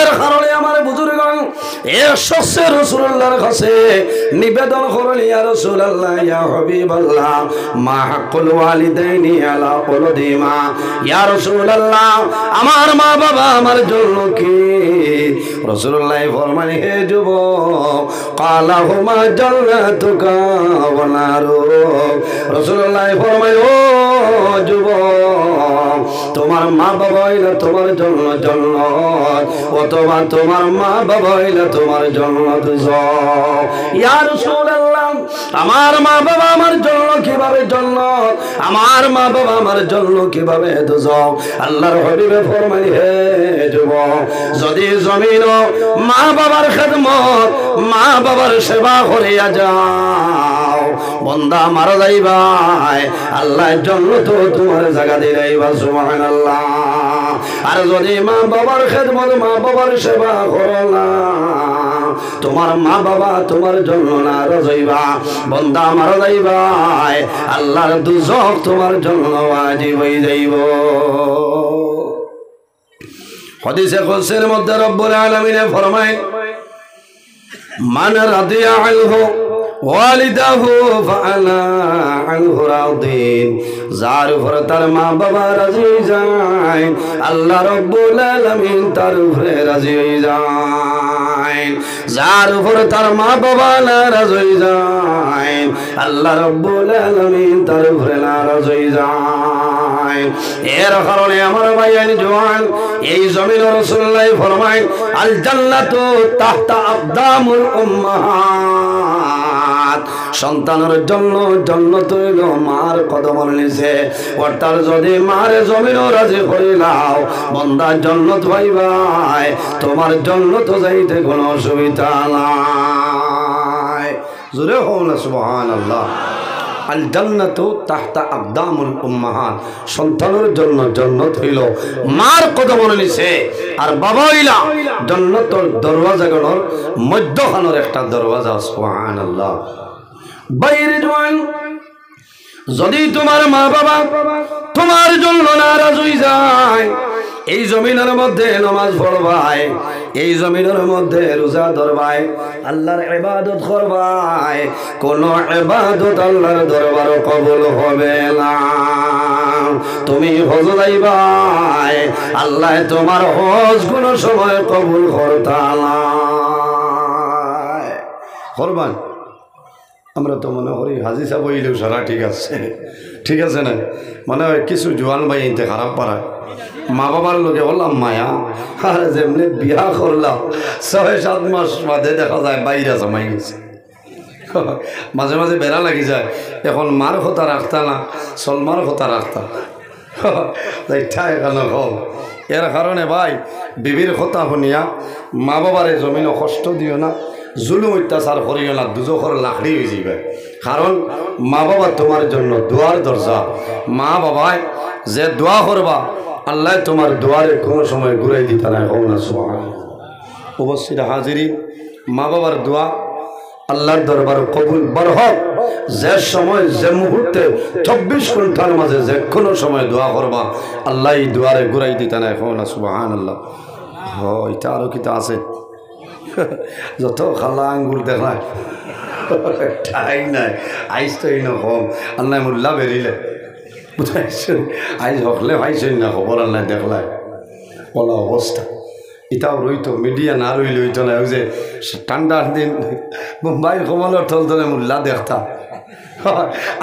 এর কারণে আমার বুজুর্গগণ এর শস্য রাসূলুল্লাহর কাছে নিবেদন করলেন, ইয়া রাসূলুল্লাহ ইয়া হাবিবাল্লাহ মা হাক্কুল ওয়ালিদাইনি আলা ওয়ালাদিমা। ইয়া রাসূলুল্লাহ আমার মা বাবা আমার জন্য কি? রাসূলুল্লাহ ফরমান, হে যুবক ক্বালা হুমা জান্নাতুকা ওয়া নারুক। রাসূলুল্লাহ ফরমান, ও যুবক তোমার মা বাবা হইলে তোমার জন্য জান্নাত, অথবা তোমার মা বাবা হইলে তোমার জন্য দুজক। ইয়া রাসূলুল্লাহ আমার মা বাবা আমার জন্য কিভাবে জান্নাত, আমার মা বাবা আমার জন্য কিভাবে দুজক? আল্লাহর হাবিবে ফরমায়, হে যুবক যদি জমিন মা বাবার খেদমত মা বাবার সেবা করিয়া যাও, বন্দা মারা যাইবাই আল্লাহর জন্য তো তোমার জায়গা দিলাইবা, সুবহানাল্লাহ। আর যদি মা বাবার খেদমত মা বাবার সেবা করো না, তোমার মা বাবা তোমার জন্য নারাজ হইবা, বন্দা মারা যাইবাই আল্লাহর দুজক তোমার জন্য ওয়াজিব হয়ে যাইব। হাদিসে কুদসির মধ্যে রব্বুল আলামিন ফরমায়, মান রাদিয়া আনহু ওয়ালিদাহু ফাআনা আনহু রাদিন। যার উপর তার মা বাবা রাজি যায় আল্লাহ রব্বুল আলামিন তার উপরে রাজি হয়ে যায়। যার উপর তার মা বাবা নারাজ হয়ে যায় আল্লাহ রব্বুল আলামিন তার উপরে নারাজ হয়ে যায়। এর কারণে আমার ভাইয়ান জওয়ান এই জমিন রাসূলুল্লাহ ফরমায়, আল জান্নাতু তাহতা আকদামুল উম্মাহাত। সন্তানের জন্য জান্নাত হইল মার কদমের নিচে। অর্থাৎ যদি মারে জমিন রাজি করিলাও বান্দা জান্নাত পাইবাই, তোমার জান্নাত যাইতে কোনো অসুবিধা নাই। জোরে হোক না সুবহানাল্লাহ। আল জান্নাতু তাহতা আকদামুল উম্মাহাত। সন্তানের জন্য জান্নাত হইল মার কদমের নিচে, আর বাবা হইলা জান্নাতের দরওয়াজাগুলোর মধ্যখানের একটা দরওয়াজা, সুবহানাল্লাহ। বাইরে জওয়ান যদি তোমার মা বাবা তোমার জন্য নারাজ হয়ে যায়, এই জমিনের মধ্যে নামাজ পড়বাই, এই জমিনের মধ্যে রোজা ধরবাই, আল্লাহর ইবাদত করবাই, কোন ইবাদত আল্লাহর দরবারে কবুল হবে না। তুমি হজ যাইবাই, আল্লাহ তোমার হজ কোন সময় কবুল করতা না। করবান আমরা তো মনে করি হাজি সাহেব হইলেও সারা ঠিক আছে, ঠিক আছে না? মনে হয় কিছু জোয়ান ভাই এতে খারাপ পারায় মা বাবার লোকে বললাম মায়া, আর যেমনি বিয়া করলাম ৬-৭ মাস বাদে দেখা যায় বাইরে জমাই গেছে। মাঝে মাঝে বেড়া লাগি যায়, এখন মার কথা রাখতা না সলমার কথা রাখতা এখানে হোক। এর কারণে ভাই বিবির কথা শুনিয়া মা বাবারে জমিনও কষ্ট দিও না, জুলুম অত্যাচার করিও না, দুজখর লাকড়ি হয়ে যাবে। কারণ মা বাবা তোমার জন্য দোয়ার দরজা। মা বাবায় যে দোয়া করবা আল্লাহ তোমার দোয়ারে কোনো সময় ঘুরাই দিতে নাই, হোক না সুবহানাল্লাহ। অবশ্যই হাজিরি, মা বাবার দোয়া আল্লাহর দরবার কবুল বড় হোক। যে সময় যে মুহূর্তে 24 ঘন্টার মাঝে যে কোনো সময় দোয়া করবা আল্লাহ এই দোয়ারে ঘুরাই দিতে নাই, হোক না সুবহানাল্লাহ। হ এটা আরও কিতা আছে, যত খালা আঙ্গুর দেখায় ঠাই নাই। আইস তো এই নকম আল্লাহ মোল্লা বেরিলে বুঝাইছেন, আইস হকলে ভাইছেন না খবর আল্লাহ দেখলায় বলা অবস্থা। এটাও রইতো মিডিয়া না রইলে হইতো না। ওই যে ঠান্ডার দিন মুম্বাইয়ের কমলের থল ধরে মোল্লা দেখতা,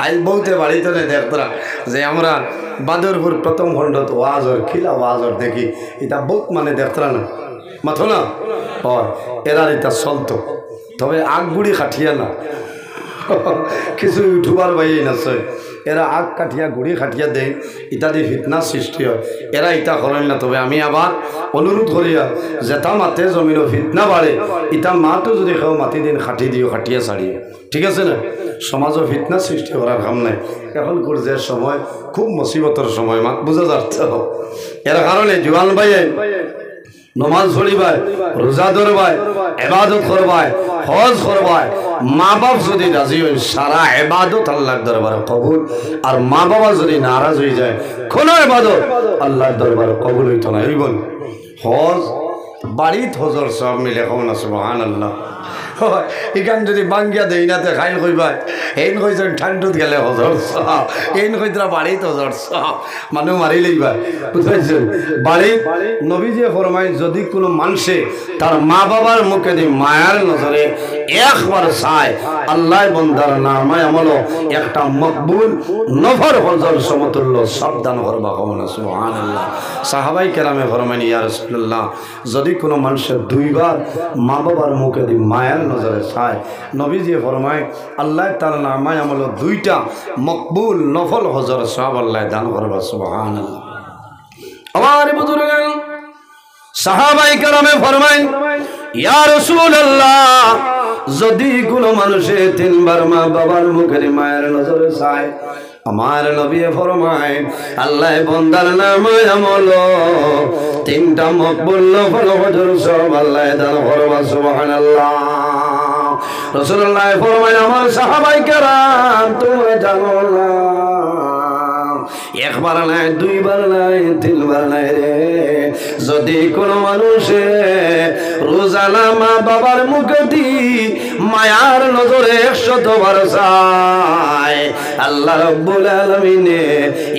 আইস বউতে বাড়িতে দেখতরা যে আমরা বাদরপুর প্রথম খণ্ডত ওয়াজর খিলা ওয়াজর দেখি, এটা বহুত মানে দেখতরা না মাথো না হয়। এরা এটা চলতো, তবে আগ গুড়ি খাটিয়া না কিছু ইউটিউবার বাইয়ে নাচে, এরা আগ কাটিয়া গুড়ি খাটিয়া দেয়, ইত্যাদি ফিতনা সৃষ্টি হয়। এরা ইটা করেন না। তবে আমি আবার অনুরোধ করিয়া যেটা মাতে জমিনও ফিতনা বাড়ে, ইটা মাতো যদি কেউ মাতি দিন খাটি দিও, খাটিয়া ছাড়িয়ে, ঠিক আছে না? সমাজও ফিতনা সৃষ্টি করার কাম নাই। এখন যে সময় খুব মুসিবতের সময়, মাত বুঝা যাচ্ছে। এর কারণে জোয়ান ভাইয়ে নমাজ পড়িবাই, রোজা ধরবাই, ইবাদত করবাই, হজ করবাই। মা বাপ যদি রাজি হয় সারা ইবাদত আল্লাহর দরবারে কবুল। আর মা বাবা যদি নারাজ হয়ে যায় কোনো ইবাদত আল্লাহর দরবারে কবুল হইতো না। হজ বাড়িত হজর সব মিলে কও না সুবহানাল্লাহ। এখান যদি বাঙ্গিয়া দেই না খাইল কইবাই এইন কইছেন ঠান্ডুত গেলে হজর সব, এইন কইতরা বাড়িত হজর সব, মানুষ মারি লইবা বুঝাইছেন। বাড়ি নবীজি ফরমাই যদি কোনো মানুষে তার মা বাবার মুখে দিয়ে মায়ার নজরে একবার চায়, আল্লাহ বন্দার নামায় আমলো একটা মকবুল নফর হজর সমতুল্য সাবধান করবা কও না সুবহানাল্লাহ। সাহাবাই কেরামে ফরমাইন ইয়া রাসূলুল্লাহ, যদি কোনো মানুষের দুইবার মা বাবার মুখে দিয়ে মায়ার নজরে চায়, নবীজি ফরমায় আল্লাহ তার নামায় আমলো দুইটা মকবুল নফল হজর সব আল্লাহ দান করবা সুবহানাল্লাহ। আমার বুজুর্গ সাহাবাই কেরামে ফরমায় ইয়া রাসূলুল্লাহ, যদি কোনো মানুষে তিনবার মা বাবার মুখের মায়ের নজরে চায়, আমার নবী ফরমায় আল্লাহ বন্দার নামে আমল তিনটা মকবুল নফল হজর সব আল্লাহ দান করবা সুবহানাল্লাহ। রাসূলুল্লাহ ফরমায় আমার সাহাবাই কেরাম তোমরা জানো না, একবার নাই দুইবার নাই তিনবার নাই রে, যদি কোনো মানুষে রোজানা মা বাবার মুখে দি মায়ার নজরে 100 বার চায়, আল্লাহ রাব্বুল আলামিনে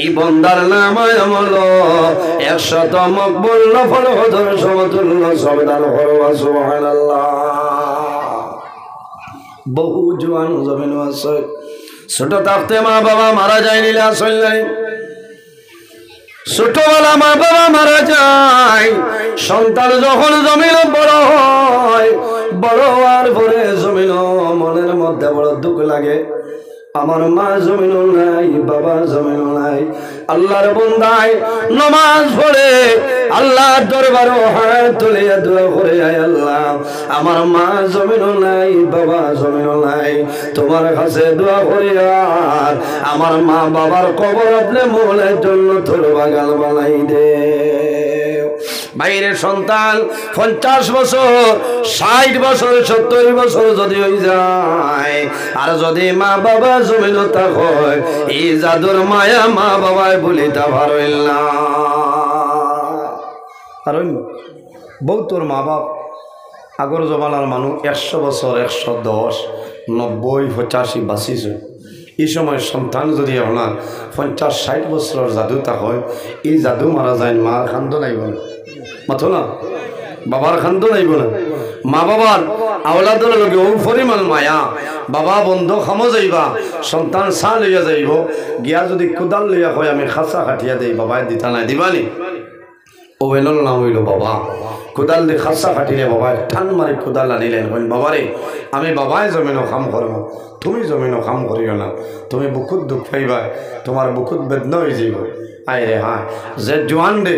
এই বান্দার নামায় আমল 100 মকবুল নফল হজর সমতুল্য সব দান করবা সুবহানাল্লাহ। বহু জওয়ান জমিন আছে ছোট থাকতে মা বাবা মারা যায় নিলে আসল নাই, ছোটবেলা মা বাবা মারা যায়, সন্তান যখন জমিন বড় হয়, বড় হওয়ার পরে জমিন মনের মধ্যে বড় দুঃখ লাগে, আমার মা জমিন নাই বাবা জমিন নাই। আল্লাহর বান্দায় নামাজ পড়ে আল্লাহর দরবারে হাত তুলে দোয়া করে, আয় আল্লাহ আমার মা জমিন নাই বাবা জমিন নাই, তোমার কাছে দোয়া করি আর আমার মা বাবার কবর আপনি মোলের জন্য তোর বাগান বানাই দে। বাইরের সন্তান 50 বছর 60 বছর 70 বছর যদি হয়ে যায়, আর যদি মা বাবা জমিন তা হয়, এই জাদুর মায়া মা বাবায় বলি তা পারইল না। কারণ বউ তোর মা বাপ আগর জমানার মানুষ 100 বছর 110 90 85 বাঁচিছে, এই সময় সন্তান যদি আপনার 50-60 বছরের জাদু তা হয়, এই জাদু মারা যায়, মার খান্দ নাইব না মাথো না, বাবার খান্দ নাইব না, মা বাবার আওলাদের লগে ও পরিমাণ মায়া, বাবা বন্ধ খামো যাইবা, সন্তান চা লইয়া যাইব, গিয়া যদি কোদাল লইয়া হয় আমি খাঁচা কাটিয়া দেই, বাবায় দিতা নাই দিবানি, ওভেনল নাম হইল বাবা, কোদাল দিয়ে খাঁচা কাটিলে বাবায় ঠান মারি কোদাল আনিলেন, হইন বাবারে আমি বাবায় জমিনও কাম করব, তুমি জমিনও কাম করিও না, তুমি বুকুত দুঃখ পাইবা, তোমার বুকুত বেদনা হয়ে যাইব। আয় রে হ্যাঁ, যে জোয়ান রে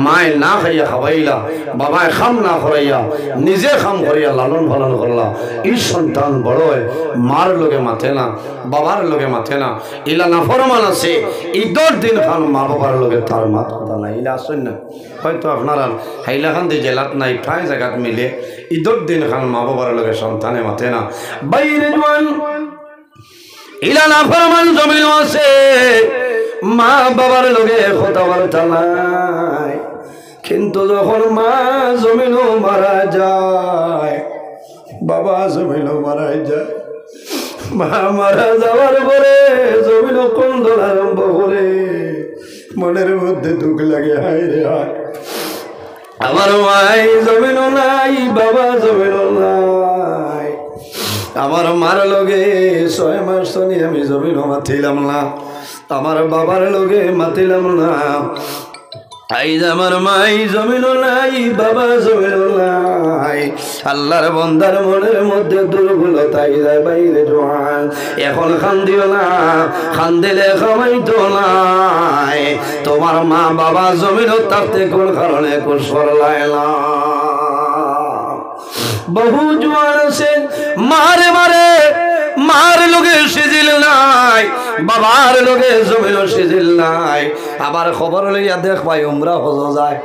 মায় না খাইয়া খাওয়াইলা, বাবায় খাম না করাইয়া নিজে খাম করিয়া লালন পালন করলা, এই সন্তান বড় হয় মার লোকে মাথে না বাবার লোকে মাথে না, ইলা না ফরমান আছে ঈদের দিন খান মা বাবার লোকে তার মাত কথা নাই, ইলা আসেন না হয়তো আপনারা হাইলাখান দিয়ে জেলাত নাই ঠাই জায়গাত মিলে ঈদের দিন খান মা বাবার লোকে সন্তানে মাথে না। বাইরে জোয়ান ইলা না ফরমান জমিন আছে, মা বাবার লগে কথাবার্তা নাই, কিন্তু যখন মা জমিনও মারা যায় বাবা জমিনও মারা যায়, মা মারা যাওয়ার পরে জমিনও কন্দন আরম্ভ করে, মনের মধ্যে দুঃখ লাগে, হায় রে হায় আমার মাই জমিনও নাই বাবা জমিনও নাই, আমার মার লগে 6 মাস তনি আমি জমিনও মাতিলাম না, আমার বাবার লগে মাতিলাম না, আইজ আমার মাই জমিন নাই বাবা জমিন নাই, আল্লাহর বন্দার মনের মধ্যে দুর্বলতাই যায় বাইরে জোয়ান, এখন খান্দিও না, খান্দিলে খামাইতো নাই, তোমার মা বাবা জমিন থাকতে কোন কারণে কুসর লাইলা। বহু জোয়ান আছে মারে মারে, মার লোকে সিজিল নাই, বাবার লোকে জমিন সিজিল নাই, আবার খবর লইয়া দেখ ভাই উমরা হজ যায়,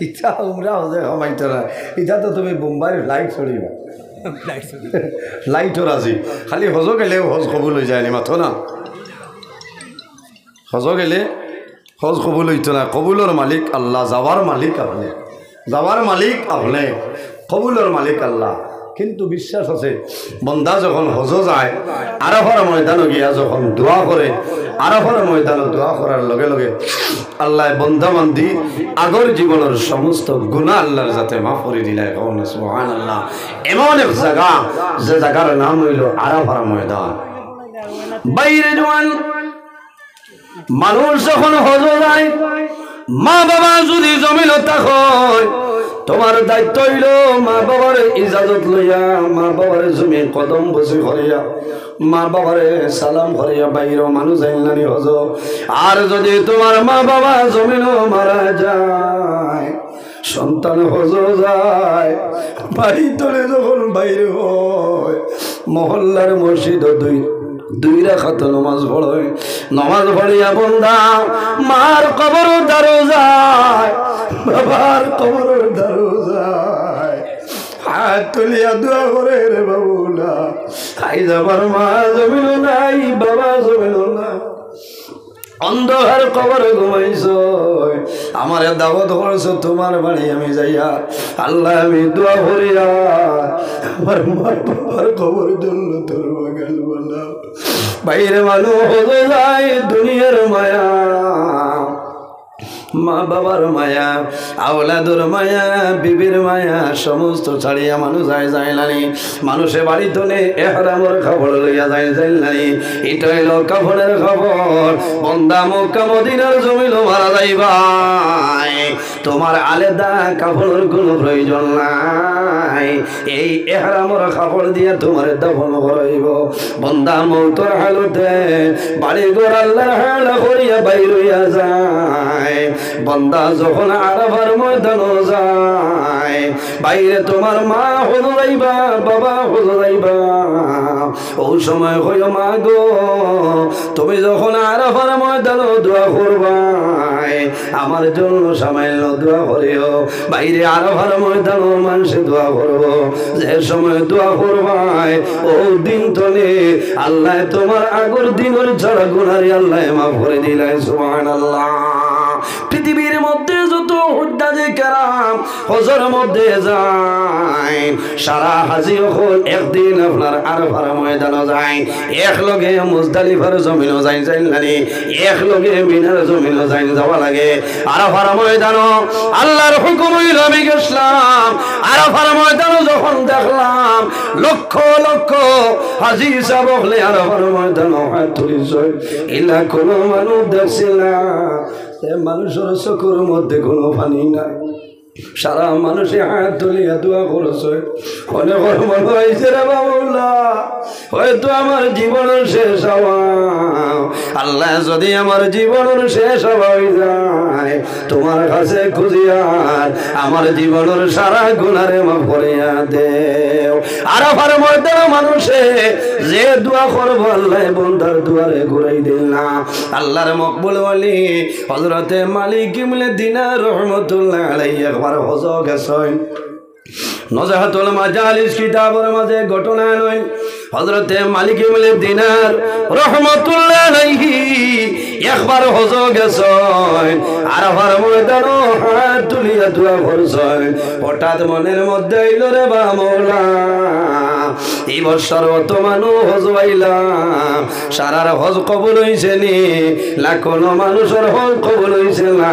ইচ্ছা উমরা হজে কমাইতে না, ইচ্ছা তো তুমি বোম্বাইয়ের লাইট চড়িবা, লাইটও রাজি, খালি হজ গেলেও হজ কবুল হয়ে যায়নি মাথো না, হজ গেলে হজ কবুল হইতো না, কবুলের মালিক আল্লাহ, যাওয়ার মালিক আপনি। যাওয়ার মালিক আপনি, কবুলের মালিক আল্লাহ। কিন্তু বিশ্বাস আছে বন্দা যখন হজ যায় আরাফার ময়দানে গিয়া যখন দোয়া করে, আরাফার ময়দানে দোয়া করার লগে লগে আল্লাহ বন্দা বান্দি আগর জীবনের সমস্ত গুনাহ আল্লাহর যাতে মাফ করে দিলাই। সুবহানাল্লাহ। এমন এক জায়গা যে জায়গার নাম হইল আরাফার ময়দান। বাইরে জওয়ান মানুষ যখন হজ যায়, মা বাবা যদি জমিন থাকয় তোমার দায়িত্ব হইল মা বাবার ইজাজত লইয়া, মা বাবার জমি কদম বসে করিয়া, মা বাবারে সালাম করিয়া বাইরে মানুষ আইলানি হজ। আর যদি তোমার মা বাবা জমিন মারা যায়, সন্তান হজ যায়, বাড়ি তোলে যখন বাইরে হয়, মহল্লার মসজিদ দুই রাখাত নমাজ পড়ে, নমাজ পড়িয়া বন্দা মার কবর দারো যায়, বাবার কবর দারো যায়, হাত তুলিয়া দোয়া করে রে বাবুলা, আই যাবার মা জমিল নাই, বাবা জমিল না, অন্ধকার কবরে ঘুমাইছ, আমার দাওয়াত করছো তোমার বাড়ি আমি যাইয়া, আল্লাহ আমি দোয়া করিয়া আমার মা বাবার কবর জন্য তোর বাগাল বলা। বাইরে মানুষ হয়ে যায় দুনিয়ার মায়া, মা বাবার মায়া, আওলাদুর মায়া, বিবির মায়া সমস্ত ছাড়িয়া মানুষ যায় যাইলানি। মানুষে বাড়ি তোলে এহরামর খবর লইয়া যায় যাইলানি। এটা হইল কাফনের খবর। বন্দা মক্কা মদিনার জমিল মারা যাইবাই, তোমার আলাদা কাফনের কোনো প্রয়োজন নাই, এই এহরামর কাপড় দিয়ে তোমার দাফন করাইব। বন্দা মৌতর হালতে বাড়ি ঘর আল্লাহর হালা করিয়া বাইর হইয়া যায়। বন্দা যখন আরাফার ময়দানে যায়, বাইরে তোমার মা হুজুরাইবা, বাবা হুজুরাইবা, ওই সময় হইল মা গো তুমি যখন আরাফার ময়দানে দোয়া করবাই, আমার জন্য সামান্য দোয়া করিও। বাইরে আরাফার ময়দানে মানুষে দোয়া করব, যে সময় দোয়া করবাই ও দিন তলে আল্লাহ তোমার আগর দিনের ছাড়া গুনারি আল্লাহ মাফ করে দিলাই। সুবহানাল্লাহ। পৃথিবীর মধ্যে যত হুজ্জাজে কেরাম হজের মধ্যে যায়, সারা হাজি হল একদিন আপনার আরাফার ময়দানে যায়, এক লগে মুজদালিফার জমিনও যায় যাইলানি, এক লগে মিনার জমিনও যায় যাওয়া লাগে। আরাফার ময়দানে আল্লাহর হুকুম হইল আমি গেছলাম, আরাফার ময়দানে যখন দেখলাম লক্ষ লক্ষ হাজি সাহেব হলে আরাফার ময়দানে হাত তুলিস, এলা কোনো মানুষ দেখছিল না, মানুষের চকুর মধ্যে কোনো পানি নাই, সারা মানুষে হাত তুলিয়া দোয়া করছে। অনেক মানুষ হয়েছে রে বাবুল্লাহ, হয়তো আমার জীবনের শেষ হওয়া, আল্লাহ যদি আমার জীবনের শেষ হয়ে যায় তোমার কাছে খুঁজিয়ার আমার জীবনের সারা গুনারে মাফ করিয়া দেও। আরাফার ময়দানে মানুষে যে দোয়া করবো আল্লাহ বন্দার দুয়ারে ঘুরাই দিল না। আল্লাহর মকবুল ওয়ালি হযরতে মালিক ইবনে দিনার রহমাতুল্লাহ আলাইহি একবার হজ গেছেন। নজাহাতুল মাজালিস কিতাবের মাঝে ঘটনা নয়, হযরতে মালিক ইবনে দিনার রহমাতুল্লাহ আলাইহি একবার হজ গেছেন, আরাফার ময়দানে হাত তুলিয়া দোয়া করছেন। হঠাৎ মনের মধ্যে আইল রে বা মওলা, এই বছর অত মানুষ হজ পাইলাম, সারার হজ কবুল হইছে নি, লাখো মানুষের হজ কবুল হইছে না,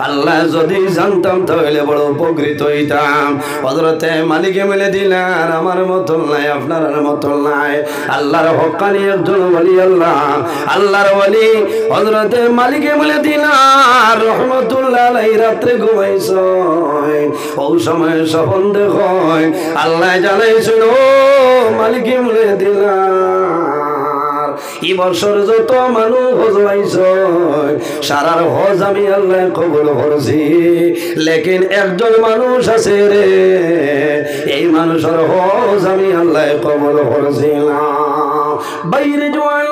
আল্লাহ যদি জানতাম তাহলে বড় উপকৃত হইতাম। হযরতে মালিক ইবনে দিনার আমার মতন নাই, আপনার মতন নাই, আল্লাহর হক্কানি একজন ওলি, আল্লাহর ওলি হযরতে মালিক ইবনে দিনার রহমাতুল্লাহ আলাইহি রাত্রে ঘুমাইছে, ওই সময় স্বপ্ন দেখয় আল্লাহ জানাইছিল মালিক ইবনে দিনার এই বছর যত মানুষ হজ আইছে সারার হজ আমি আল্লাহ কবুল করছি, লেকিন একজন মানুষ আছে রে, এই মানুষের হজ আমি আল্লাহ কবুল করছি না। বাইরে জোয়ান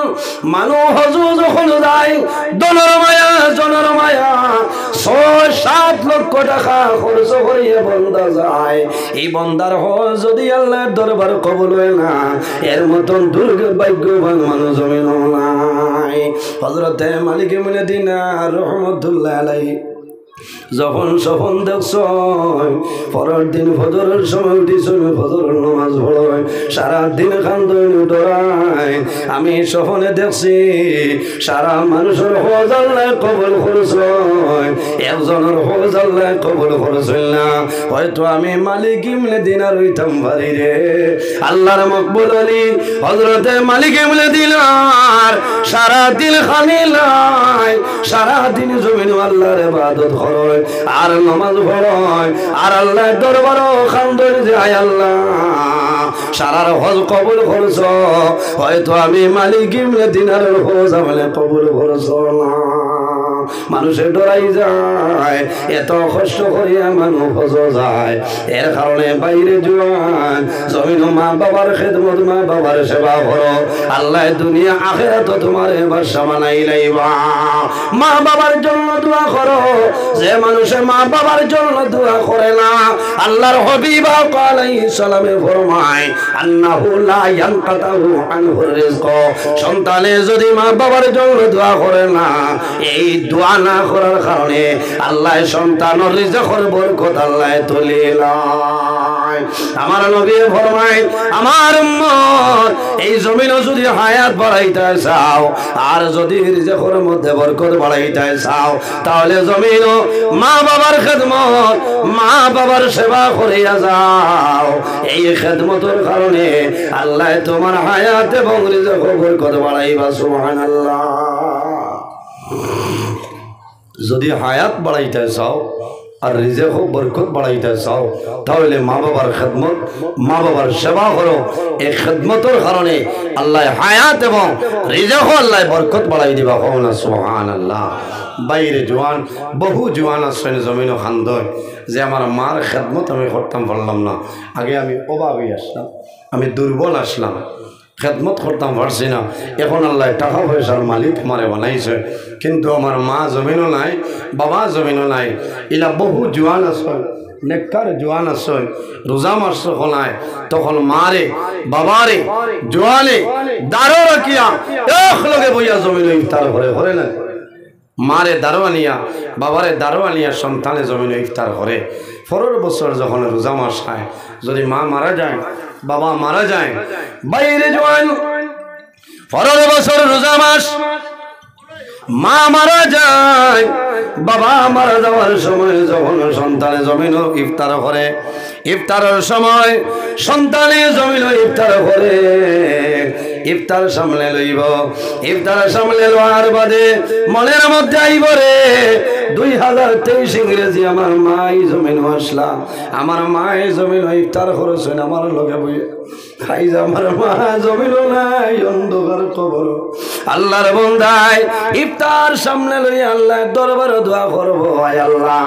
মানুষ হজ যখন যায় দলের মায়া জনের মায়া ৬-৭ লক্ষ টাকা খরচ করিয়া বন্দা যায়, এই বন্দার হজ যদি আল্লাহর দরবার কবুল হয় না, এর মতন দুর্ভাগ্যবান মানুষ জমিন নাই। হযরতে মালিক ইবনে দিনার রহমাতুল্লাহ আলাইহি যখন স্বপন দেখছ পরের দিন ফজরের সময় উঠিস ফজরের নামাজ পড়য় সারাদিন কান্দন ডরায় আমি স্বপনে দেখছি সারা মানুষের হজ আল্লাহ কবুল করছ একজনের হজ আল্লাহ কবুল করছ না হয়তো আমি মালিক ইমলে দিনার হইতাম পারি রে আল্লাহর মকবুল আলী হযরতে মালিক ইমলে দিনার সারাদিন খালি লাই সারাদিন জমিন আল্লাহর ইবাদত করে আর নামাজ পড়য় আর আল্লাহর দরবারও কান্দন যায় আল্লাহ সারার হজ কবুল করছ হয়তো আমি মালিক ইমলে দিনারের হজ আমলে কবুল করছ না মানুষে ডরাই যায় এত কষ্ট করিয়া মানুষ হজ যায় এর কারণে বাইরে জোয়ান জমিন মা বাবার খেদমত মা বাবার সেবা করো আল্লাহ দুনিয়া আখিরাত তোমার বাদশা বানাই লাইবা মা বাবার জন্য দোয়া করো যে মানুষে মা বাবার জন্য দোয়া করে না আল্লাহর হাবিব আলাইহিস সালামে ফরমায় আন্নাহু লা ইয়ানকাতাহু আনহু রিজক সন্তানে যদি মা বাবার জন্য দোয়া করে না এই দোয়া না করার কারণে আল্লাহ সন্তানের রিজকের বরকত আল্লাহ তুলে লয় আমার নবী ফরমায় আমার উম্মত এই জমিনে যদি হায়াত বাড়াইতে চাও আর যদি রিজকের মধ্যে বরকত বাড়াইতে চাও তাহলে জমিন মা বাবার খেদমত মা বাবার সেবা করিয়া যাও এই খেদমতের কারণে আল্লাহ তোমার হায়াত এবং রিজকের বরকত বাড়াইবা সুবহানাল্লাহ যদি হায়াত বাড়াইতে চাও আর রিজেক বরকত বাড়াইতে চাও তাহলে মা বাবার খেদমত মা বাবার সেবা করো এই খেদমতের কারণে আল্লাহ হায়াত এবং রিজেক আল্লাহ বরকত বাড়াই দিবা না সুবহানাল্লাহ বাইরে জোয়ান বহু জোয়ান আছেন জমিন খান্দয় যে আমার মার খেদমত আমি করতাম পারলাম না আগে আমি অভাবী আসলাম আমি দুর্বল আসলাম খেদমত করতাম পারছি না এখন আল্লাহ টাকা পয়সার মালিক আমারে বানাইছে কিন্তু আমার মা জমিনও নাই বাবা জমিনও নাই এলা বহু জোয়ান আছে নেককার জোয়ান আছে রোজা মাস খোলায় তখন মারে বাবারে জোয়ানে দারো রাখিয়া এক লগে বইয়া জমিন ইফতার করে করে না মারে দারোয়ানিয়া বাবারে দারোয়ানিয়া সন্তানে জমিন ইফতার করে 15 বছর যখন রোজা মাস খায় যদি মা মারা যায় বাবা মারা যায় বাইরে জোয়ান 15 বছর রোজা মাস মা মারা যায় বাবা মারা যাওয়ার সময় যখন সন্তানে জমিন ইফতার করে ইফতারের সময় সন্তানে জমিন ইফতার করে ইফতার সামনে লইব ইফতার সামনে লওয়ার বাদে মনের মধ্যে আইব রে 2023 ইংরেজি আমার মাই জমিন আসলাম আমার মাই জমিন ইফতার করেছেন আমার লগে বই খাই যা আমার মা জমিন নাই অন্ধকার কবর আল্লাহর বান্দায় ইফতার সামনে লই আল্লাহ দরবারে দোয়া করব আয় আল্লাহ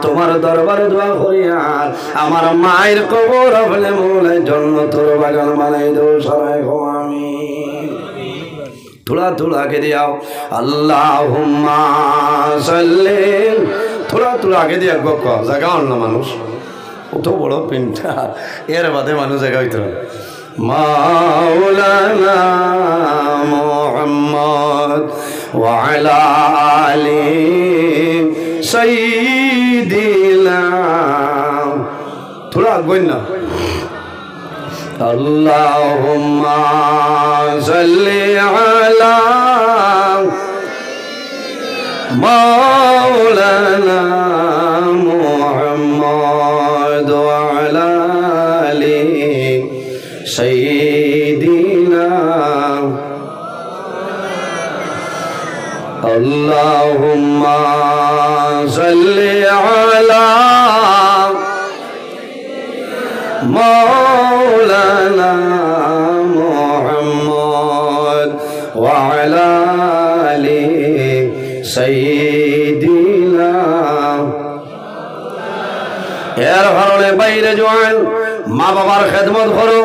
তোমার দরবারে দোয়া করি আর আমার মায়ের কবর আপনি মোলায় জান্নাতের বাগান বানাই দাও সবাই আমিন थोड़ा थोड़ा आगे दिया अल्लाहुम्मा सल्ली थोड़ा थोड़ा आगे दिया गोको जगह ना मानुष तो बड़ो पिंटा यार बातें मानुष जगह इतना मौलाना मुहम्मद व अला आलि सय्यिदिना थोड़ा आगे ना अल्लाहुम्मा सल्ली अला मौलाना मुहम्मद व अला आलि सय्यिदिना अल्लाहुम्मा सल्ली अला मौलाना मुहम्मद व अला आलि सय्यिदिना এর কারণে বাইরে জোয়ান মা বাবার খেদমত করো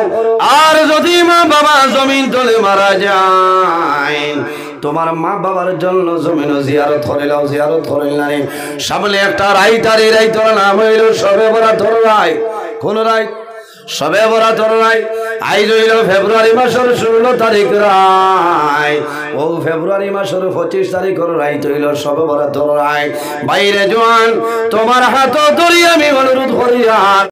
আর যদি মা বাবা জমিন তলে মারা যায় তোমার মা বাবার জন্য জমিন জিয়ারত করিলাও জিয়ারত করিলাই সামনে একটা রাইতারি রাইতর নাম হইল সবে বরাতর রায় কোন রায় সবে বরাতর রায় আইজ হইল ফেব্রুয়ারি মাসের 16 তারিখ রায় ও ফেব্রুয়ারি মাসের 25 তারিখের রায় হইল সবে বরাত রায় বাইরে জোয়ান তোমার হাত ধরি আমি অনুরোধ